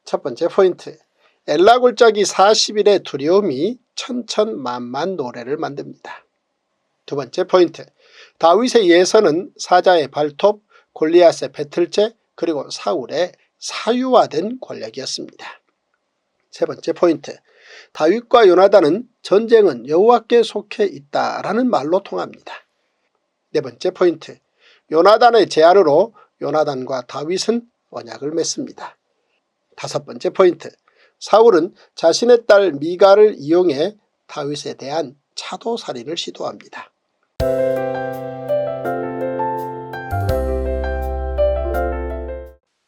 첫 번째 포인트, 엘라 골짜기 40일의 두려움이 천천만만 노래를 만듭니다. 두 번째 포인트, 다윗의 예선은 사자의 발톱, 골리앗의 배틀제, 그리고 사울의 사유화된 권력이었습니다. 세 번째 포인트, 다윗과 요나단은 전쟁은 여호와께 속해 있다라는 말로 통합니다. 네 번째 포인트, 요나단의 제안으로 요나단과 다윗은 언약을 맺습니다. 다섯 번째 포인트, 사울은 자신의 딸 미갈을 이용해 다윗에 대한 차도살인을 시도합니다.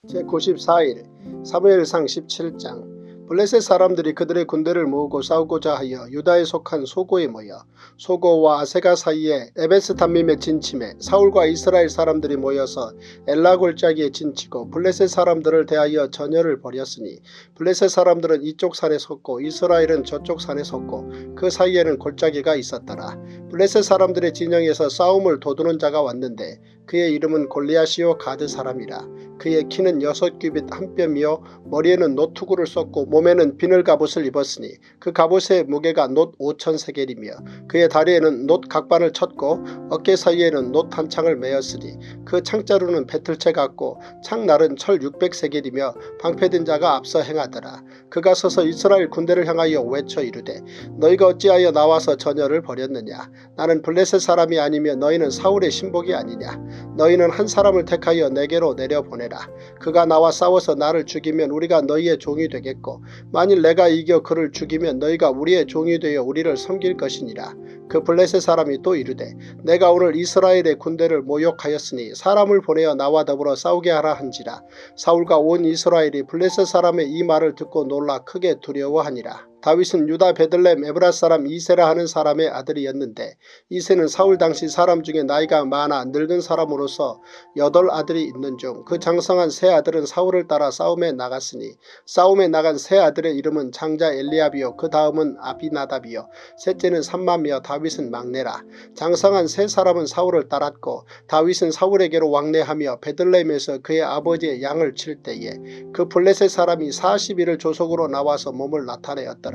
제94일 사무엘상 17장, 블레셋 사람들이 그들의 군대를 모으고 싸우고자 하여 유다에 속한 소고에 모여 소고와 아세가 사이에 에베스담밈에 진침해 사울과 이스라엘 사람들이 모여서 엘라 골짜기에 진치고 블레셋 사람들을 대하여 전열을 벌였으니 블레셋 사람들은 이쪽 산에 섰고 이스라엘은 저쪽 산에 섰고 그 사이에는 골짜기가 있었더라. 블레셋 사람들의 진영에서 싸움을 도두는 자가 왔는데 그의 이름은 골리앗이요 가드 사람이라. 그의 키는 6규빗 한 뼘이요 머리에는 노투구를 썼고 몸에는 비늘 갑옷을 입었으니 그 갑옷의 무게가 놋 5,000세겔이며 그의 다리에는 놋 각반을 쳤고 어깨 사이에는 놋 한 창을 메었으니 그 창자루는 배틀채 같고 창날은 철 600세겔이며 방패든 자가 앞서 행하더라. 그가 서서 이스라엘 군대를 향하여 외쳐 이르되 너희가 어찌하여 나와서 전열을 벌였느냐. 나는 블레셋 사람이 아니며 너희는 사울의 신복이 아니냐. 너희는 한 사람을 택하여 내게로 내려보내라. 그가 나와 싸워서 나를 죽이면 우리가 너희의 종이 되겠고 만일 내가 이겨 그를 죽이면 너희가 우리의 종이 되어 우리를 섬길 것이니라. 그 블레셋 사람이 또 이르되 내가 오늘 이스라엘의 군대를 모욕하였으니 사람을 보내어 나와 더불어 싸우게 하라 한지라. 사울과 온 이스라엘이 블레셋 사람의 이 말을 듣고 놀라 크게 두려워하니라. 다윗은 유다 베들레헴 에브라 사람 이세라 하는 사람의 아들이었는데 이세는 사울 당시 사람 중에 나이가 많아 늙은 사람으로서 8 아들이 있는 중 그 장성한 세 아들은 사울을 따라 싸움에 나갔으니 싸움에 나간 세 아들의 이름은 장자 엘리압이요 그 다음은 아비나답이요 셋째는 삼마며 다윗은 막내라. 장성한 세 사람은 사울을 따랐고 다윗은 사울에게로 왕래하며 베들레헴에서 그의 아버지의 양을 칠 때에 그 블레셋 사람이 40일을 조속으로 나와서 몸을 나타내었다.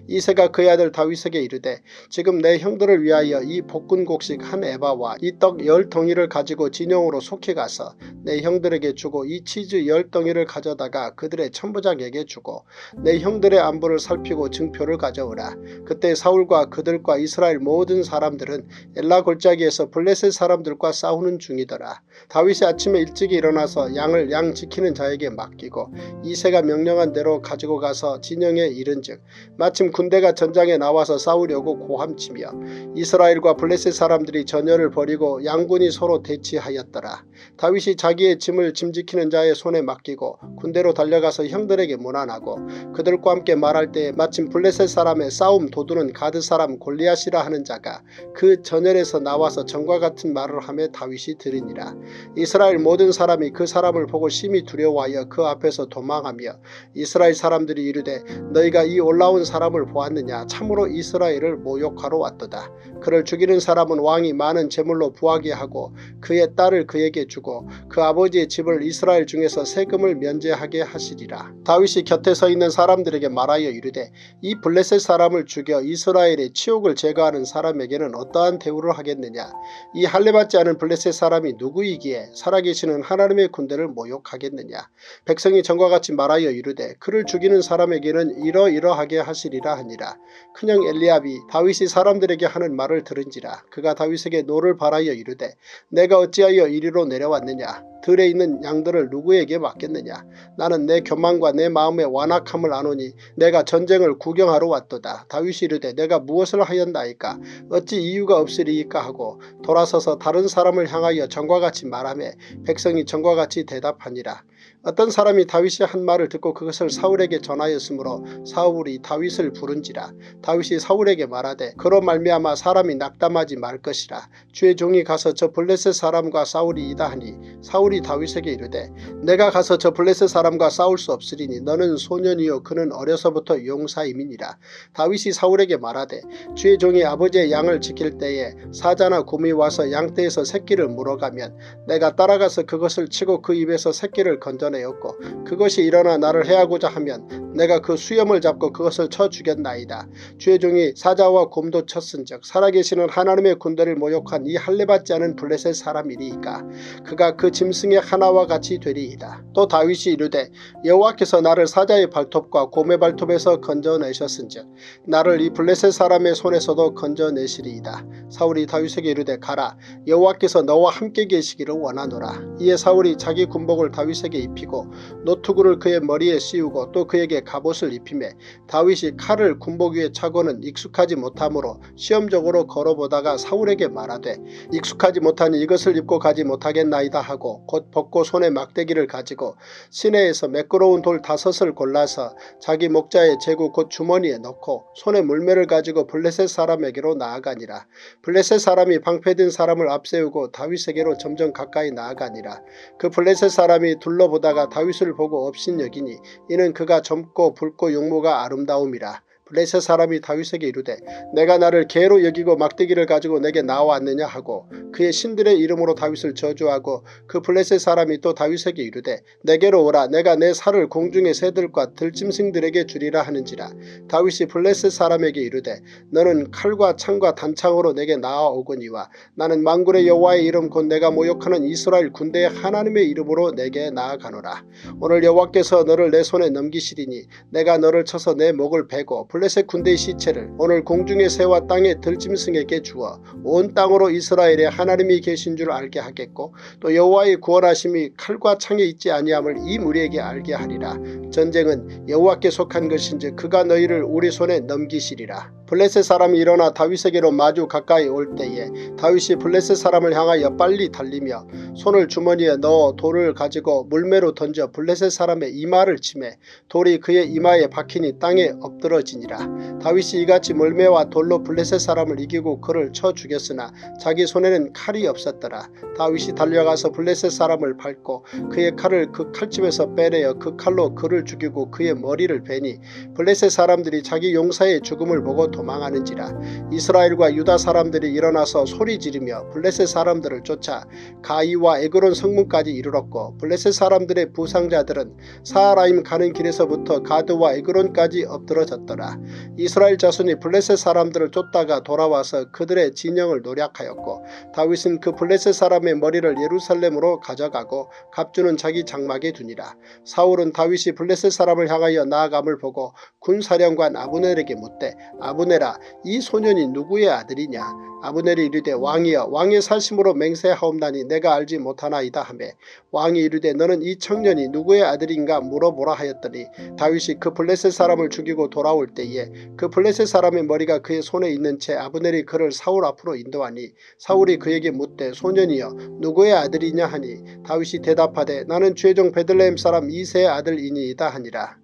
이새가 그의 아들 다윗에게 이르되 지금 내 형들을 위하여 이 볶은 곡식 한 에바와 이 떡 10덩이를 가지고 진영으로 속히 가서 내 형들에게 주고 이 치즈 10덩이를 가져다가 그들의 천부장에게 주고 내 형들의 안부를 살피고 증표를 가져오라. 그때 사울과 그들과 이스라엘 모든 사람들은 엘라 골짜기에서 블레셋 사람들과 싸우는 중이더라. 다윗이 아침에 일찍 일어나서 양을 양 지키는 자에게 맡기고 이새가 명령한 대로 가지고 가서 진영에 이른즉 마침 군대가 전장에 나와서 싸우려고 고함치며 이스라엘과 블레셋 사람들이 전열을 벌이고 양군이 서로 대치하였더라. 다윗이 자기의 짐을 짐지키는 자의 손에 맡기고 군대로 달려가서 형들에게 문안하고 그들과 함께 말할 때에 마침 블레셋 사람의 싸움 도두는 가드 사람 골리앗이라 하는 자가 그 전열에서 나와서 전과 같은 말을 하며 다윗이 들으니라. 이스라엘 모든 사람이 그 사람을 보고 심히 두려워하여 그 앞에서 도망하며 이스라엘 사람들이 이르되 너희가 이 올라온 사람을 보았느냐. 참으로 이스라엘을 모욕하러 왔도다. 그를 죽이는 사람은 왕이 많은 제물로 부하게 하고 그의 딸을 그에게 주고 그 아버지의 집을 이스라엘 중에서 세금을 면제하게 하시리라. 다윗이 곁에 서 있는 사람들에게 말하여 이르되 이 블레셋 사람을 죽여 이스라엘의 치욕을 제거하는 사람에게는 어떠한 대우를 하겠느냐. 이 할례받지 않은 블레셋 사람이 누구이기에 살아계시는 하나님의 군대를 모욕하겠느냐. 백성이 전과 같이 말하여 이르되 그를 죽이는 사람에게는 이러이러하게 하시리라 하니라. 큰형 엘리압이 다윗이 사람들에게 하는 말을 들은지라. 그가 다윗에게 노를 바라여 이르되 내가 어찌하여 이리로 내려왔느냐. 들에 있는 양들을 누구에게 맡겠느냐. 나는 내 교만과 내 마음의 완악함을 아노니 내가 전쟁을 구경하러 왔도다. 다윗이 이르되 내가 무엇을 하였나이까. 어찌 이유가 없으리이까 하고 돌아서서 다른 사람을 향하여 전과 같이 말하며 백성이 전과 같이 대답하니라. 어떤 사람이 다윗이 한 말을 듣고 그것을 사울에게 전하였으므로 사울이 다윗을 부른지라. 다윗이 사울에게 말하되 그로 말미암아 사람이 낙담하지 말 것이라. 주의 종이 가서 저 블레셋 사람과 싸우리이다 하니 사울이 다윗에게 이르되 내가 가서 저 블레셋 사람과 싸울 수 없으리니 너는 소년이요 그는 어려서부터 용사임이니라. 다윗이 사울에게 말하되 주의 종이 아버지의 양을 지킬 때에 사자나 곰이 와서 양떼에서 새끼를 물어가면 내가 따라가서 그것을 치고 그 입에서 새끼를 건져내었고 그것이 일어나 나를 해하고자 하면 내가 그 수염을 잡고 그것을 쳐 죽였나이다. 주의 종이 사자와 곰도 쳤은즉 살아계시는 하나님의 군대를 모욕한 이 할례받지 않은 블레셋 사람이리이까 그가 그 짐승의 하나와 같이 되리이다. 또 다윗이 이르되 여호와께서 나를 사자의 발톱과 곰의 발톱에서 건져내셨은즉 나를 이 블레셋 사람의 손에서도 건져내시리이다. 사울이 다윗에게 이르되 가라 여호와께서 너와 함께 계시기를 원하노라. 이에 사울이 자기 군복을 다윗에게 입히고 노투구를 그의 머리에 씌우고 또 그에게 갑옷을 입히매 다윗이 칼을 군복 위에 차고는 익숙하지 못하므로 시험적으로 걸어보다가 사울에게 말하되 익숙하지 못하니 이것을 입고 가지 못하겠나이다 하고 곧 벗고 손에 막대기를 가지고 시내에서 매끄러운 돌 5을 골라서 자기 목자의 제구 곧 주머니에 넣고 손에 물매를 가지고 블레셋 사람에게로 나아가니라. 블레셋 사람이 방패든 사람을 앞세우고 다윗에게로 점점 가까이 나아가니라. 그 블레셋 사람이 둘러보다가 다윗을 보고 업신여기니 이는 그가 젊고 붉고 용모가 아름다움이라. 블레셋 사람이 다윗에게 이르되 내가 나를 개로 여기고 막대기를 가지고 내게 나와왔느냐 하고 그의 신들의 이름으로 다윗을 저주하고 그 블레셋 사람이 또 다윗에게 이르되 내게로 오라 내가 내 살을 공중의 새들과 들짐승들에게 주리라 하는지라. 다윗이 블레셋 사람에게 이르되 너는 칼과 창과 단창으로 내게 나아오거니와 나는 만군의 여호와의 이름 곧 내가 모욕하는 이스라엘 군대의 하나님의 이름으로 내게 나아가노라. 오늘 여호와께서 너를 내 손에 넘기시리니 내가 너를 쳐서 내 목을 베고 블레셋 군대의 시체를 오늘 공중의 새와 땅의 들짐승에게 주어 온 땅으로 이스라엘에 하나님이 계신 줄 알게 하겠고 또 여호와의 구원하심이 칼과 창에 있지 아니함을 이 무리에게 알게 하리라. 전쟁은 여호와께 속한 것인즉 그가 너희를 우리 손에 넘기시리라. 블레셋 사람이 일어나 다윗에게로 마주 가까이 올 때에 다윗이 블레셋 사람을 향하여 빨리 달리며 손을 주머니에 넣어 돌을 가지고 물매로 던져 블레셋 사람의 이마를 치매 돌이 그의 이마에 박히니 땅에 엎드러지니라. 다윗이 이같이 물매와 돌로 블레셋 사람을 이기고 그를 쳐 죽였으나 자기 손에는 칼이 없었더라. 다윗이 달려가서 블레셋 사람을 밟고 그의 칼을 그 칼집에서 빼내어 그 칼로 그를 죽이고 그의 머리를 베니 블레셋 사람들이 자기 용사의 죽음을 보고 도망하는지라. 이스라엘과 유다 사람들이 일어나서 소리 지르며 블레셋 사람들을 쫓아 가이와 에그론 성문까지 이르렀고 블레셋 사람들의 부상자들은 사하라임 가는 길에서부터 가드와 에그론까지 엎드러졌더라. 이스라엘 자손이 블레셋 사람들을 쫓다가 돌아와서 그들의 진영을 노략하였고 다윗은 그 블레셋 사람의 머리를 예루살렘으로 가져가고 갑주는 자기 장막에 두니라. 사울은 다윗이 블레셋 사람을 향하여 나아감을 보고 군사령관 아브넬에게 묻되 아브넬아 이 소년이 누구의 아들이냐. 아브넬이 이르되 왕이여 왕의 사심으로 맹세하옵나니 내가 알지 못하나이다 하매 왕이 이르되 너는 이 청년이 누구의 아들인가 물어보라 하였더니 다윗이 그 블레셋 사람을 죽이고 돌아올 때에 그 블레셋 사람의 머리가 그의 손에 있는 채 아브넬이 그를 사울 앞으로 인도하니 사울이 그에게 묻되 소년이여 누구의 아들이냐 하니 다윗이 대답하되 나는 주의 종 베들레헴 사람 이새의 아들이니이다 하니라.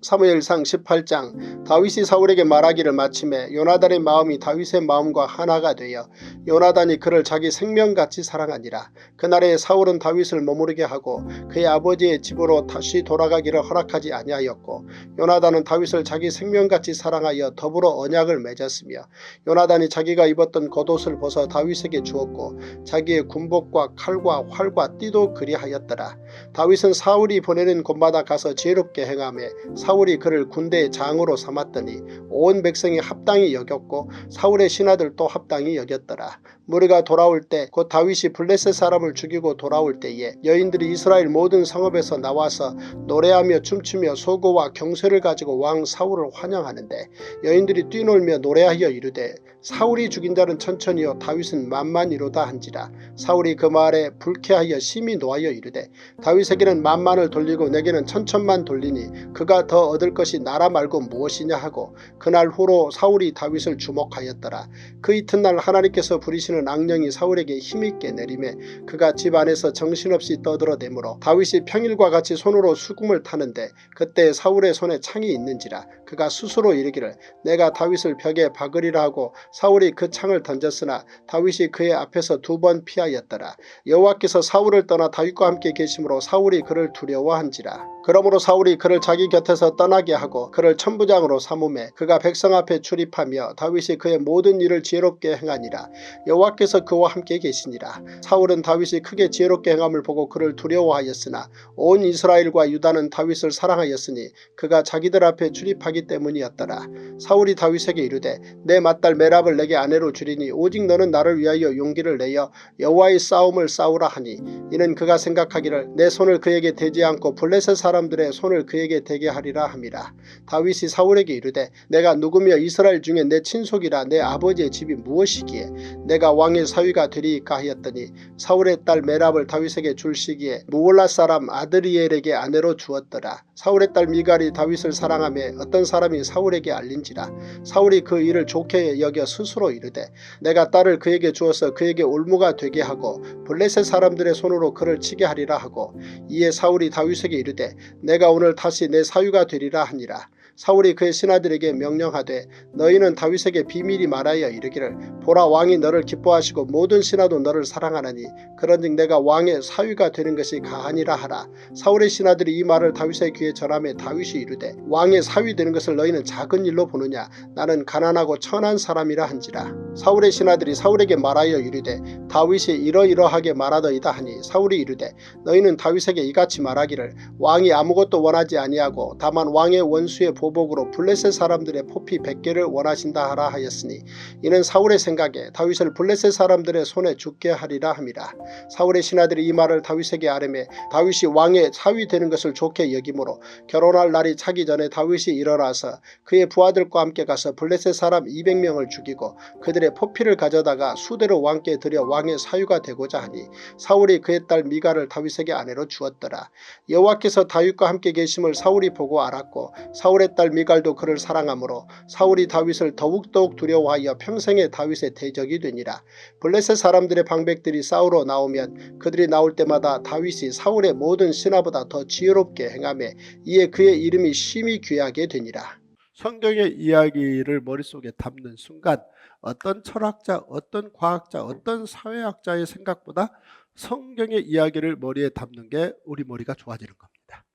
사무엘상 18장. 다윗이 사울에게 말하기를 마침에 요나단의 마음이 다윗의 마음과 하나가 되어 요나단이 그를 자기 생명같이 사랑하니라. 그날에 사울은 다윗을 머무르게 하고 그의 아버지의 집으로 다시 돌아가기를 허락하지 아니하였고 요나단은 다윗을 자기 생명같이 사랑하여 더불어 언약을 맺었으며 요나단이 자기가 입었던 겉옷을 벗어 다윗에게 주었고 자기의 군복과 칼과 활과 띠도 그리하였더라. 다윗은 사울이 보내는 곳마다 가서 지혜롭게 행하며 사울이 그를 군대의 장으로 삼았더니 온 백성이 합당히 여겼고 사울의 신하들도 합당히 여겼더라. 무리가 돌아올 때 곧 다윗이 블레셋 사람을 죽이고 돌아올 때에 여인들이 이스라엘 모든 성읍에서 나와서 노래하며 춤추며 소고와 경쇠를 가지고 왕 사울을 환영하는데 여인들이 뛰놀며 노래하여 이르되 사울이 죽인 자는 천천히요 다윗은 만만이로다 한지라. 사울이 그 말에 불쾌하여 심히 노하여 이르되 다윗에게는 만만을 돌리고 내게는 천천만 돌리니 그가 더 얻을 것이 나라 말고 무엇이냐 하고 그날 후로 사울이 다윗을 주목하였더라. 그 이튿날 하나님께서 부리시는 악령이 사울에게 힘있게 내리매 그가 집 안에서 정신없이 떠들어대므로 다윗이 평일과 같이 손으로 수금을 타는데 그때 사울의 손에 창이 있는지라. 그가 스스로 이르기를 내가 다윗을 벽에 박으리라 하고 사울이 그 창을 던졌으나 다윗이 그의 앞에서 2번 피하였더라. 여호와께서 사울을 떠나 다윗과 함께 계심으로 사울이 그를 두려워한지라. 그러므로 사울이 그를 자기 곁에서 떠나게 하고 그를 천부장으로 삼음에 그가 백성 앞에 출입하며 다윗이 그의 모든 일을 지혜롭게 행하니라. 여호와께서 그와 함께 계시니라. 사울은 다윗이 크게 지혜롭게 행함을 보고 그를 두려워하였으나 온 이스라엘과 유다는 다윗을 사랑하였으니 그가 자기들 앞에 출입하기 때문이었더라. 사울이 다윗에게 이르되 내 맏딸 메랍을 내게 아내로 주리니 오직 너는 나를 위하여 용기를 내어 여호와의 싸움을 싸우라 하니 이는 그가 생각하기를 내 손을 그에게 대지 않고 블레셋 사람들의 손을 그에게 대게 하리라 함이라. 다윗이 사울에게 이르되 내가 누구며 이스라엘 중에 내 친속이라 내 아버지의 집이 무엇이기에 내가 왕의 사위가 되리이까 하였더니 사울의 딸 메랍을 다윗에게 줄 시기에 무올라 사람 아드리엘에게 아내로 주었더라. 사울의 딸 미갈이 다윗을 사랑하며 어떤 사람이 사울에게 알린지라. 사울이 그 일을 좋게 여겨 스스로 이르되 내가 딸을 그에게 주어서 그에게 올무가 되게 하고 블레셋 사람들의 손으로 그를 치게 하리라 하고 이에 사울이 다윗에게 이르되 내가 오늘 다시 내 사위가 되리라 하니라. 사울이 그의 신하들에게 명령하되 너희는 다윗에게 비밀히 말하여 이르기를 보라 왕이 너를 기뻐하시고 모든 신하도 너를 사랑하나니 그런즉 내가 왕의 사위가 되는 것이 가하니라 하라. 사울의 신하들이 이 말을 다윗의 귀에 전하며 다윗이 이르되 왕의 사위 되는 것을 너희는 작은 일로 보느냐 나는 가난하고 천한 사람이라 한지라. 사울의 신하들이 사울에게 말하여 이르되 다윗이 이러이러하게 말하더이다 하니 사울이 이르되 너희는 다윗에게 이같이 말하기를 왕이 아무것도 원하지 아니하고 다만 왕의 원수의 보복으로 블레셋 사람들의 포피 100개를 원하신다 하라 하였으니 이는 사울의 생각에 다윗을 블레셋 사람들의 손에 죽게 하리라 함이라. 사울의 신하들이 이 말을 다윗에게 아뢰매 다윗이 왕의 사위 되는 것을 좋게 여기므로 결혼할 날이 차기 전에 다윗이 일어나서 그의 부하들과 함께 가서 블레셋 사람 200명을 죽이고 그들의 포피를 가져다가 수대로 왕께 드려 왕의 사위가 되고자 하니 사울이 그의 딸 미갈을 다윗에게 아내로 주었더라. 여호와께서 다윗과 함께 계심을 사울이 보고 알았고 사울의 딸 미갈도 그를 사랑하므로 사울이 다윗을 더욱더욱 두려워하여 평생에 다윗의 대적이 되니라. 블레셋 사람들의 방백들이 싸우러 나오면 그들이 나올 때마다 다윗이 사울의 모든 신하보다 더 지혜롭게 행하며 이에 그의 이름이 심히 귀하게 되니라. 성경의 이야기를 머릿속에 담는 순간 어떤 철학자, 어떤 과학자, 어떤 사회학자의 생각보다 성경의 이야기를 머리에 담는 게 우리 머리가 좋아지는 겁니다.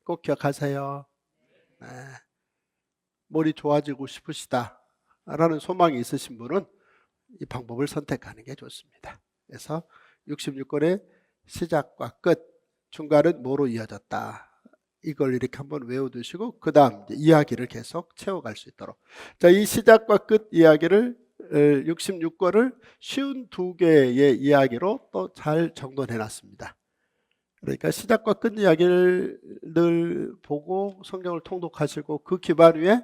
꼭 기억하세요. 네. 머리 좋아지고 싶으시다 라는 소망이 있으신 분은 이 방법을 선택하는 게 좋습니다. 그래서 66권의 시작과 끝, 중간은 뭐로 이어졌다. 이걸 이렇게 한번 외워두시고 그 다음 이야기를 계속 채워갈 수 있도록. 자, 이 시작과 끝 이야기를 66권을 쉬운 2개의 이야기로 또 잘 정돈해놨습니다. 그러니까 시작과 끝 이야기를 늘 보고 성경을 통독하시고 그 기반 위에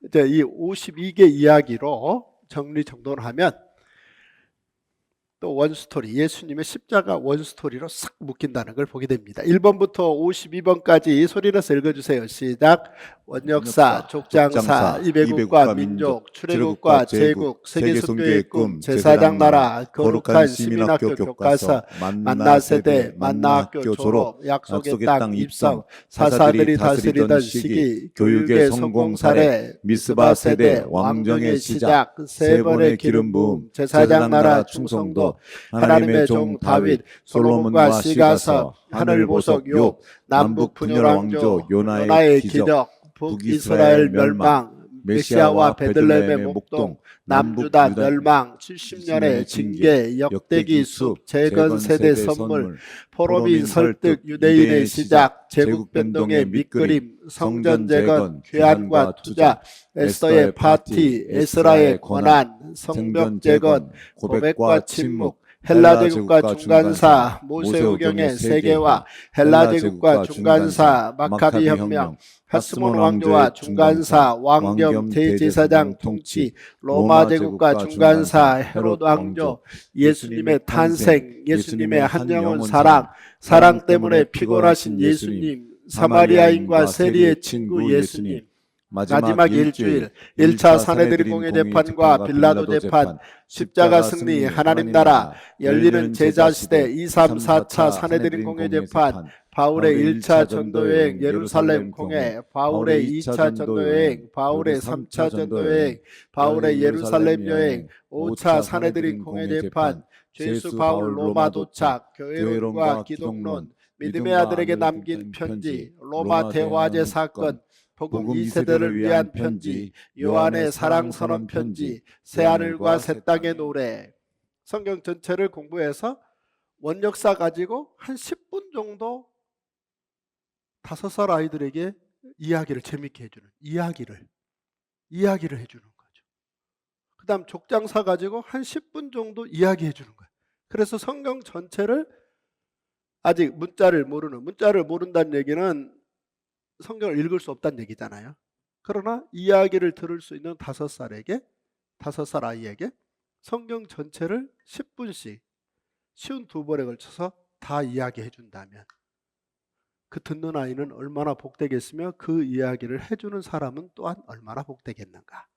이제 이 52개 이야기로 정리정돈하면 또 원스토리, 예수님의 십자가 원스토리로 싹 묶인다는 걸 보게 됩니다. 1번부터 52번까지 소리내서 읽어주세요. 시작. 원역사, 족장사, 이배국과 민족, 출애굽과 제국, 세계선교의 꿈, 제사장 나라, 거룩한 시민학교 교과서, 만나 세대, 만나 학교 졸업, 약속의 땅 입성, 사사들이 다스리던 시기, 교육의 성공 사례, 미스바 세대, 왕정의 시작, 세 번의 기름 부음, 제사장 나라 충성도, 하나님의 종 다윗, 솔로몬과 시가서, 하늘 보석 욥, 남북 분열 왕조 요나의 기적, 북이스라엘 멸망, 메시아와 베들레헴의 목동, 남유다 멸망, 70년의 징계, 역대기 숲, 재건 세대 선물, 포로민 설득, 유대인의 시작, 제국 변동의 밑그림, 성전 재건, 귀환과 투자, 에스더의 파티, 에스라의 권한, 성벽 재건, 고백과 침묵, 헬라 제국과 중간사, 모세우경의 세계화, 헬라 제국과 중간사, 마카비 혁명, 하스몬 왕조와 중간사, 왕겸 대제사장 통치, 로마 제국과 중간사, 헤롯 왕조, 예수님의 탄생, 예수님의 한 영혼 사랑, 사랑 때문에 피곤하신 예수님, 사마리아인과 세리의 친구 예수님, 마지막 일주일, 1차 사내들인 공회 재판과 빌라도 재판, 십자가 승리, 하나님 나라, 열리는 제자시대, 2, 3, 4차 사내들인 공회 재판, 바울의 1차 전도여행, 예루살렘 공회, 바울의 2차 전도여행, 바울의 3차 전도여행, 바울의 예루살렘 여행, 5차 사내들인 공회 재판, 죄수 바울 로마 도착, 교회론과 기독론, 믿음의 아들에게 남긴 편지, 로마 대화제 사건, 복음 2세대를 위한 편지, 요한의 사랑선언 편지, 새하늘과 새 땅의 노래. 성경 전체를 공부해서 원역사 가지고 한 10분 정도 5살 아이들에게 이야기를 재밌게 해주는 이야기를 해주는 거죠. 그 다음 족장사 가지고 한 10분 정도 이야기해 주는 거예요. 그래서 성경 전체를 아직 문자를 모른다는 얘기는 성경을 읽을 수 없다는 얘기잖아요. 그러나 이야기를 들을 수 있는 5살 아이에게 성경 전체를 10분씩 쉬운 2번에 걸쳐서 다 이야기해 준다면 그 듣는 아이는 얼마나 복되겠으며 그 이야기를 해주는 사람은 또한 얼마나 복되겠는가.